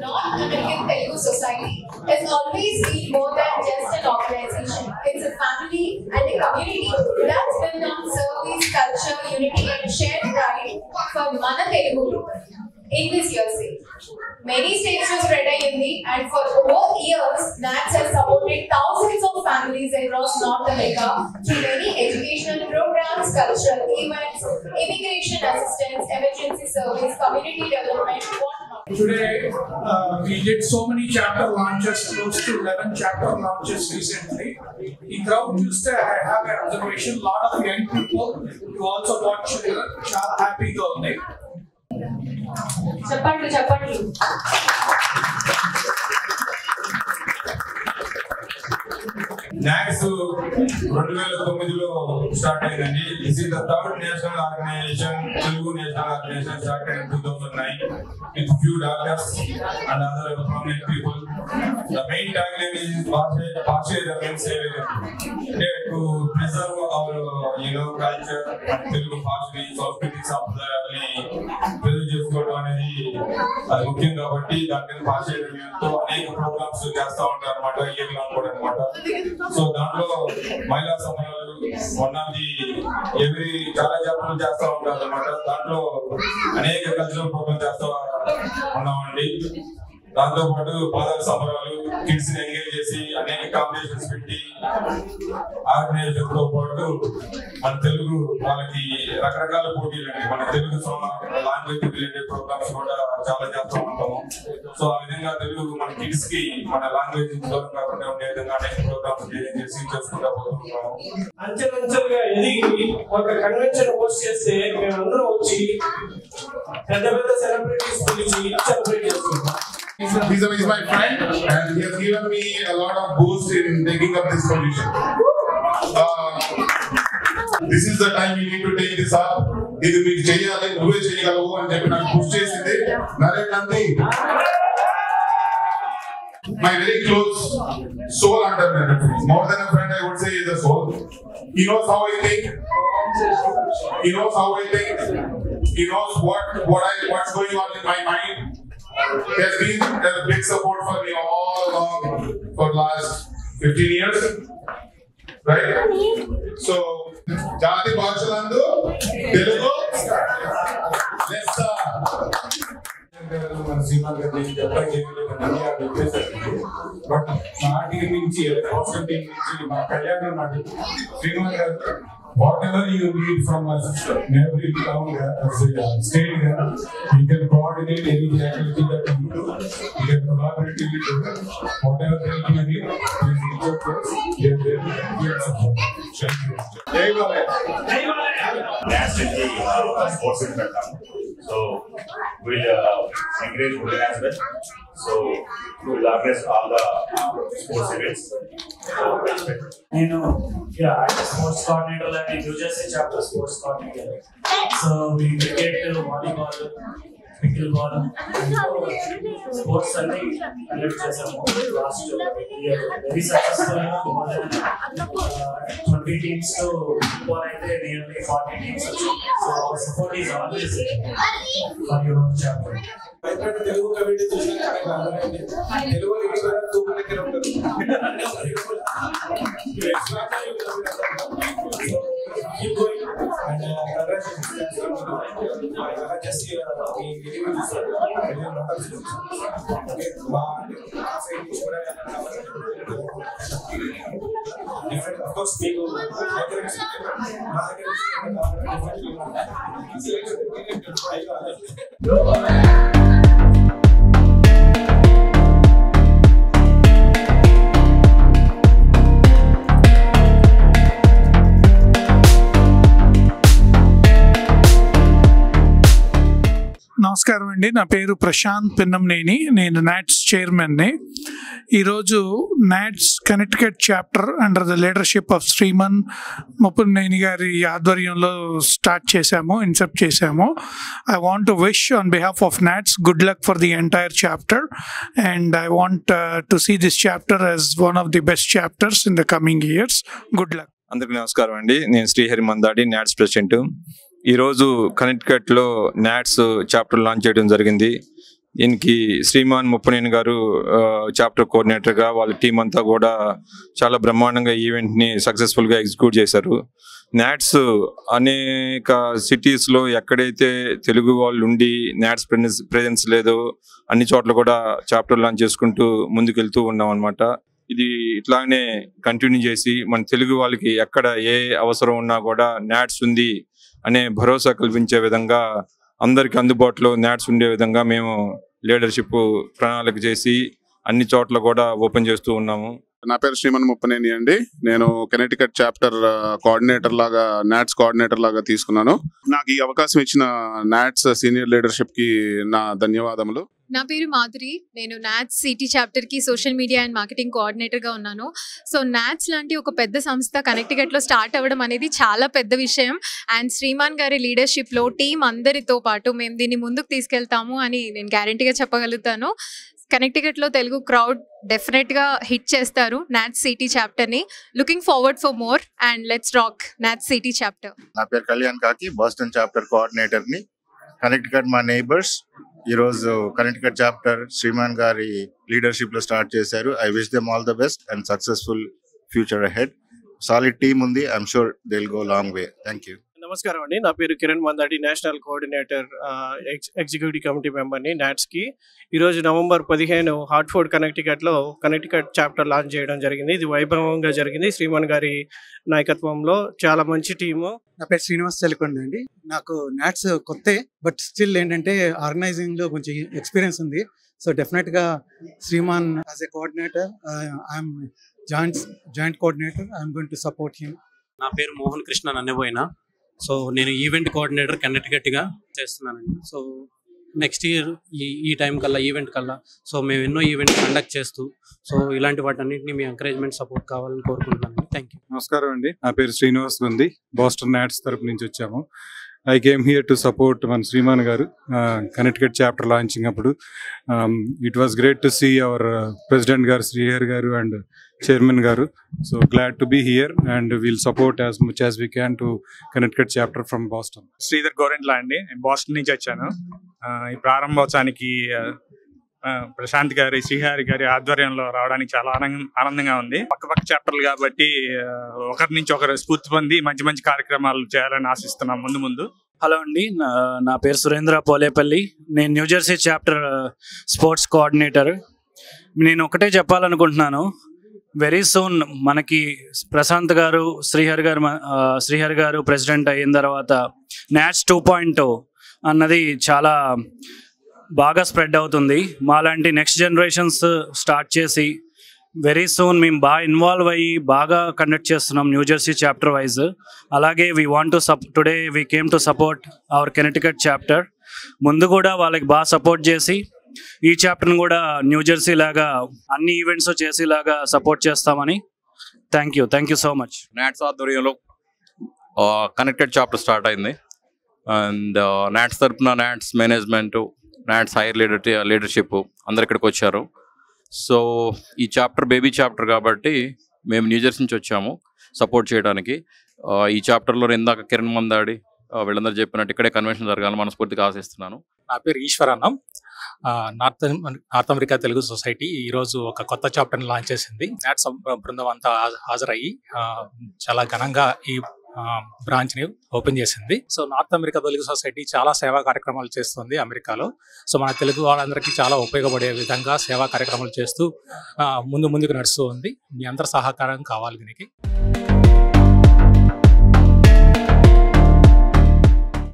non-American Telugu society has always been more than just an organization. It's a family and a community that's built on service, culture, unity and shared pride for Mana Telugu in this USA. Many states are spread and for over years, NATS has supported thousands of families across North America through many educational programs, cultural events, immigration assistance, emergency service, community development, whatnot. Today, we did so many chapter launches, close to 11 chapter launches recently. In crowd చూస్తే I have an observation, lot of young people who also got children, చాలా హ్యాపీగా ఉంది. చెప్పండి NATS 2009లో start అయిందండి. This is the third national organization, Telugu national organization started in 2009 with few doctors and other prominent people. The main tagline is Bhashe the main saving. To preserve our culture and Telugu భాషని సంస్కృతి సంప్రదాయాన్ని preserve చేసుకోవడం అనేది అది ముఖ్యం కాబట్టి దాని భాష తో అనేక ప్రోగ్రామ్స్ చేస్తూ ఉంటారు అనమాట. ఇయర్ లాంగ్ కూడా అనమాట. సో దాంట్లో మహిళా సమయాలు ఉన్నది ఎవరి చాలా జాతరలు చేస్తూ ఉంటారు అనమాట. దాంట్లో అనేక కల్చరల్ ప్రోగ్రామ్ చేస్తూ ఉన్నామండి. దాంతో పాటు పాదాల సంబరాలు, కిడ్స్ ని ఎంగేజ్ చేసి అనేక కాంపిటీషన్స్ పెట్టి ఆర్గనైజేషన్ తో పాటు మన తెలుగు వాళ్ళకి రకరకాల పోటీలు అండి. మన తెలుగు లాంగ్వేజ్ రిలేటెడ్ ప్రోగ్రామ్స్ కూడా చాలా చేస్తూ ఉంటాము. సో ఆ విధంగా తెలుగు మన కిడ్స్ కి మన లాంగ్వేజ్ దూరం కాకుండా ఉండే విధంగా అనేక ప్రోగ్రామ్స్ డిజైన్ చేసి చేసుకుంటా పోతుంటాము. అంచెలంచెలుగా ఎదిగి ఒక కన్వెన్షన్ హోస్ట్ చేస్తే మేమందరం వచ్చి పెద్ద పెద్ద సెలబ్రిటీస్ పిలిచి సెలబ్రేట్ చేసుకుంటాం. He's my friend and he has given me a lot of boost in taking up this position. This is the time you need to take this up. ఇది మీకు చేయాలి, నువ్వే చేయగలవు అని చెప్పి నాకు పుష్ చేసింది Naresh Nandi. My very close soul entrepreneur. More than a friend, I would say he's a soul. He knows how I think. He knows how I think. He knows what's going on in my mind. He has been a big support for me all along for last 15 years, right? So, Jati Bhakshalandu, Telugu, let's start. మన cinema but మా team నుంచి అవసరం team నుంచి మా కళ్యాణ్ నాటి శ్రీమాన్ గారు whatever you need from us in every town state you can coordinate any activity that you do. You can collaborate with whatever help you need. Please reach out to us. We are there to help you and support. Thank you. Jai Bale. NATS sports event. So we'll encourage women as well. So we'll organize all the sports events. I'm a sports coordinator at New Jersey chapter sports coordinator. So we cricket, volleyball, pickleball, sports అన్ని conduct చేసాము last year. Very successful. more than 20 teams to football అయితే nearly 40 teams వచ్చాయి. So our support is always for your chapter. Telugu committee చూసినా తెలుగు తూపు దగ్గర ఉంటుంది. Keep going and just different, of course, people నమస్కారం అండి. నా పేరు ప్రశాంత్ పిన్నంనేని. నేను NATS చైర్మన్ని. ఈరోజు NATS Connecticut chapter under the leadership of Sriman Muppaneni గారి ఆధ్వర్యంలో స్టార్ట్ చేశాము, ఇన్సెప్ట్ చేశాము. I want to wish on behalf of NATS good luck for the entire chapter and I want to see this chapter as one of the best chapters in the coming years. Good luck. అందరికీ నమస్కారం అండి. నేను Srihari Mandadi, NATS president. ఈరోజు కనెక్టికట్లో NATS chapter launch చేయడం జరిగింది. దీనికి శ్రీమాన్ ముప్పనేని గారు chapter కోఆర్డినేటర్గా వాళ్ళ టీం అంతా కూడా చాలా బ్రహ్మాండంగా ఈవెంట్ని సక్సెస్ఫుల్గా ఎగ్జిక్యూట్ చేశారు. నాట్స్ అనేక సిటీస్లో ఎక్కడైతే తెలుగు వాళ్ళు ఉండి నాట్స్ ప్రెజెన్స్ లేదో అన్ని చోట్ల కూడా చాప్టర్ లాంచ్ చేసుకుంటూ ముందుకెళ్తూ ఉన్నాం అనమాట. ఇది ఇట్లానే కంటిన్యూ చేసి మన తెలుగు వాళ్ళకి ఎక్కడ ఏ అవసరం ఉన్నా కూడా నాట్స్ ఉంది అనే భరోసా కల్పించే విధంగా అందరికి అందుబాటులో నాట్స్ ఉండే విధంగా మేము లీడర్షిప్ ప్రణాళిక చేసి అన్ని చోట్ల కూడా ఓపెన్ చేస్తూ ఉన్నాము. నా పేరు శ్రీమన్ ముప్పనేని అండి. నేను కెనెటికట్ చాప్టర్ కోఆర్డినేటర్ లాగా నాట్స్ కోఆర్డినేటర్ లాగా తీసుకున్నాను. నాకు ఈ అవకాశం ఇచ్చిన నాట్స్ సీనియర్ లీడర్షిప్ కి నా ధన్యవాదములు. నా పేరు మాధురి. నేను నాట్స్ సిటీ చాప్టర్ కి social media and marketing coordinator గా ఉన్నాను. సో నాట్స్ లాంటి ఒక పెద్ద సంస్థ కనెక్టికట్ లో స్టార్ట్ అవ్వడం అనేది చాలా పెద్ద విషయం. అండ్ శ్రీమాన్ గారి లీడర్షిప్ లో టీం అందరితో పాటు మేము దీన్ని ముందుకు తీసుకెళ్తాము అని నేను గ్యారంటీగా చెప్పగలుగుతాను. కనెక్టికట్ లో తెలుగు క్రౌడ్ డెఫినెట్ గా హిట్ చేస్తారు నాట్స్ సిటీ చాప్టర్ ని. Looking forward for more and let's rock NATS city chapter. నా పేరు Kalyan Kaki, Boston chapter coordinator ని. కనెక్టికట్ మా నైబర్స్ ఈరోజు కనెక్టికట్ చాప్టర్ శ్రీమాన్ గారి లీడర్షిప్ లో స్టార్ట్ చేశారు. I wish them all the best and successful future ahead. Solid team ఉంది. I'm sure they will go long way. Thank you. నమస్కారం అండి. నా పేరు Kiran Mandadi, national coordinator executive committee మెంబర్ని నాట్స్కి. ఈరోజు నవంబర్ 15 హార్ట్ఫోర్డ్ కనెక్టికట్లో కనెక్టికట్ చాప్టర్ లాంచ్ చేయడం జరిగింది. ఇది వైభవంగా జరిగింది శ్రీమాన్ గారి నాయకత్వంలో. చాలా మంచి టీము. నా పేరు శ్రీనివాస్ చలికొండ అండి. నాకు నాట్స్ కొత్తే, బట్ స్టిల్ ఏంటంటే ఆర్గనైజింగ్లో కొంచెం ఎక్స్పీరియన్స్ ఉంది. సో డెఫినెట్గా Sriman as a coordinator, I'm joint coordinator, I'm going to support him. నా పేరు మోహన్ కృష్ణ నన్నబోయినా. సో నేను ఈవెంట్ కోఆర్డినేటర్ కనెక్టికట్గా చేస్తున్నానండి. సో నెక్స్ట్ ఇయర్ ఈ టైం కల్లా ఈవెంట్ కల్లా సో మేము ఎన్నో ఈవెంట్ కండక్ట్ చేస్తూ సో ఇలాంటి వాటన్నింటినీ మీ ఎంకరేజ్మెంట్ సపోర్ట్ కావాలని కోరుకుంటున్నాను. Thank you. నమస్కారం అండి. నా పేరు శ్రీనివాస్ ఉంది. బాస్టన్ నాట్స్ తరపు నుంచి వచ్చాము. I came here to support మన శ్రీమాన్ గారు కనెక్టికట్ చాప్టర్ లాంచింగ్ అప్పుడు. It was great to see our president గారు శ్రీహరి గారు అండ్ చైర్మన్ గారు. So glad to be here and will support as much as we can to Connecticut chapter from Boston. Sridhar Gorantla అండి. నేను Boston నుంచి వచ్చాను. ఈ ప్రారంభోత్సవానికి ప్రశాంత్ గారి, శ్రీహరి గారి ఆధ్వర్యంలో రావడానికి చాలా ఆనందంగా ఉంది. పక్క చాప్టర్లు కాబట్టి ఒకరి నుంచి ఒకరు స్ఫూర్తి పొంది మంచి మంచి కార్యక్రమాలు చేయాలని ఆశిస్తున్నాం ముందు. హలో అండి, నా పేరు సురేంద్ర పోలేపల్లి. నేను న్యూజెర్సీ చాప్టర్ స్పోర్ట్స్ కోఆర్డినేటర్. నేను ఒకటే చెప్పాలనుకుంటున్నాను, వెరీ సూన్ మనకి ప్రశాంత్ గారు, శ్రీహరి గారు ప్రెసిడెంట్ అయిన తర్వాత నాట్స్ 2.0 అన్నది చాలా బాగా స్ప్రెడ్ అవుతుంది. మాలాంటి నెక్స్ట్ జనరేషన్స్ స్టార్ట్ చేసి వెరీ సూన్ మేము బాగా ఇన్వాల్వ్ అయ్యి బాగా కండక్ట్ చేస్తున్నాం న్యూజెర్సీ చాప్టర్ వైజ్. అలాగే today we came to support our Connecticut chapter. ముందు కూడా వాళ్ళకి బాగా సపోర్ట్ చేసి ఈ చాప్టర్ని కూడా న్యూజెర్సీ లాగా అన్ని ఈవెంట్స్ చేసేలాగా సపోర్ట్ చేస్తామని. Thank you so much. NATS ఆధ్వర్యంలో కనెక్టెడ్ చాప్టర్ స్టార్ట్ అయింది. అండ్ నాట్స్ తరపున NATS management, NATS higher leadership అందరు ఇక్కడికి వచ్చారు. సో ఈ చాప్టర్ బేబీ చాప్టర్ కాబట్టి మేము న్యూజెర్సీ నుంచి వచ్చాము సపోర్ట్ చేయడానికి. ఈ చాప్టర్లో ఇందాక కిరణ్ మందాడి వీళ్ళందరూ చెప్పినట్టు ఇక్కడే కన్వెన్షన్ జరగాలని మనస్ఫూర్తిగా ఆశిస్తున్నాను. నా పేరు ఈశ్వరన్నం. నార్త్ అమెరికా తెలుగు సొసైటీ ఈరోజు ఒక కొత్త చాప్టర్ని లాంచ్ చేసింది. నాట్స్ బృందం అంతా హాజరయ్యి చాలా ఘనంగా ఈ బ్రాంచ్ని ఓపెన్ చేసింది. So north America Telugu society చాలా సేవా కార్యక్రమాలు చేస్తుంది అమెరికాలో. సో మన తెలుగు వాళ్ళందరికీ చాలా ఉపయోగపడే విధంగా సేవా కార్యక్రమాలు చేస్తూ ముందుకు నడుస్తూ ఉంది. మీ అందరి సహకారం కావాలి దీనికి.